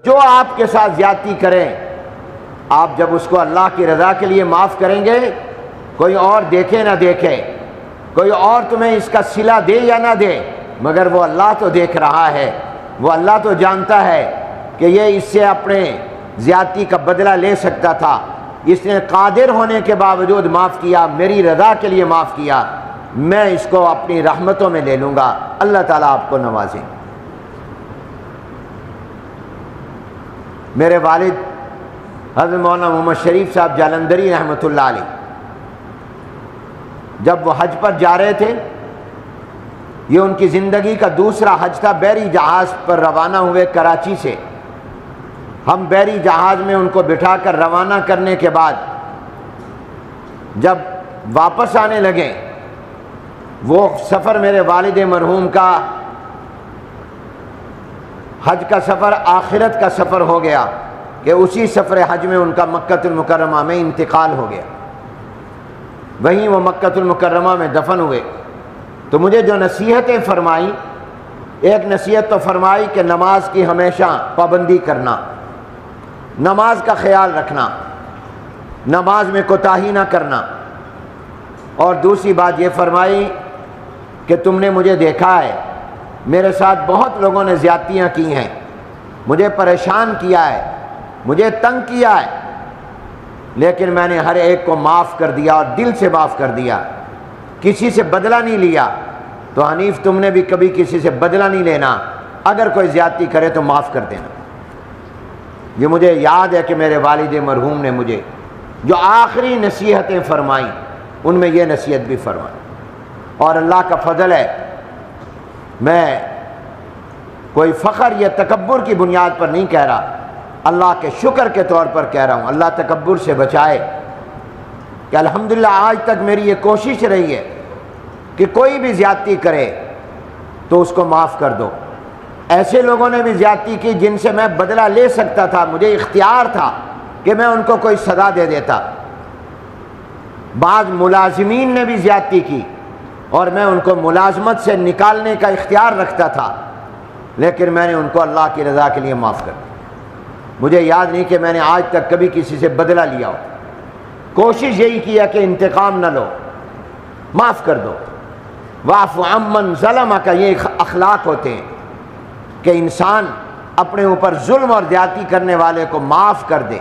جو آپ کے ساتھ زیادتی کریں، آپ جب اس کو اللہ کی رضا کے لیے معاف کریں گے، کوئی اور دیکھے نہ دیکھے، کوئی اور تمہیں اس کا صلہ دے یا نہ دے، مگر وہ اللہ تو دیکھ رہا ہے، وہ اللہ تو جانتا ہے کہ یہ اس سے اپنے زیادتی کا بدلہ لے سکتا تھا، اس نے قادر ہونے کے باوجود معاف کیا، میری رضا کے لیے معاف کیا، میں اس کو اپنی رحمتوں میں لے لوں گا۔ اللہ تعالیٰ آپ کو نوازیں۔ میرے والد حضرت مولانا محمد شریف صاحب جالندھری رحمۃ اللہ علیہ جب وہ حج پر جا رہے تھے، یہ ان کی زندگی کا دوسرا حج تھا، بحری جہاز پر روانہ ہوئے کراچی سے۔ ہم بحری جہاز میں ان کو بٹھا کر روانہ کرنے کے بعد جب واپس آنے لگے، وہ سفر میرے والد مرحوم کا حج کا سفر آخرت کا سفر ہو گیا کہ اسی سفر حج میں ان کا مکہ المکرمہ میں انتقال ہو گیا، وہیں وہ مکہ المکرمہ میں دفن ہوئے۔ تو مجھے جو نصیحتیں فرمائیں، ایک نصیحت تو فرمائی کہ نماز کی ہمیشہ پابندی کرنا، نماز کا خیال رکھنا، نماز میں کوتاہی نہ کرنا، اور دوسری بات یہ فرمائی کہ تم نے مجھے دیکھا ہے، میرے ساتھ بہت لوگوں نے زیادتیاں کی ہیں، مجھے پریشان کیا ہے، مجھے تنگ کیا ہے، لیکن میں نے ہر ایک کو معاف کر دیا اور دل سے معاف کر دیا، کسی سے بدلہ نہیں لیا۔ تو حنیف تم نے بھی کبھی کسی سے بدلہ نہیں لینا، اگر کوئی زیادتی کرے تو معاف کر دینا۔ یہ مجھے یاد ہے کہ میرے والد مرحوم نے مجھے جو آخری نصیحتیں فرمائیں، ان میں یہ نصیحت بھی فرمائی، اور اللہ کا فضل ہے، میں کوئی فخر یا تکبر کی بنیاد پر نہیں کہہ رہا، اللہ کے شکر کے طور پر کہہ رہا ہوں، اللہ تکبر سے بچائے کہ الحمدللہ آج تک میری یہ کوشش رہی ہے کہ کوئی بھی زیادتی کرے تو اس کو معاف کر دو۔ ایسے لوگوں نے بھی زیادتی کی جن سے میں بدلہ لے سکتا تھا، مجھے اختیار تھا کہ میں ان کو کوئی سزا دے دیتا۔ بعض ملازمین نے بھی زیادتی کی اور میں ان کو ملازمت سے نکالنے کا اختیار رکھتا تھا، لیکن میں نے ان کو اللہ کی رضا کے لیے معاف کر دیا۔ مجھے یاد نہیں کہ میں نے آج تک کبھی کسی سے بدلہ لیا ہو، کوشش یہی کیا کہ انتقام نہ لو، معاف کر دو۔ واعف عمن ظلمک، یہ اخلاق ہوتے ہیں کہ انسان اپنے اوپر ظلم اور زیادتی کرنے والے کو معاف کر دے۔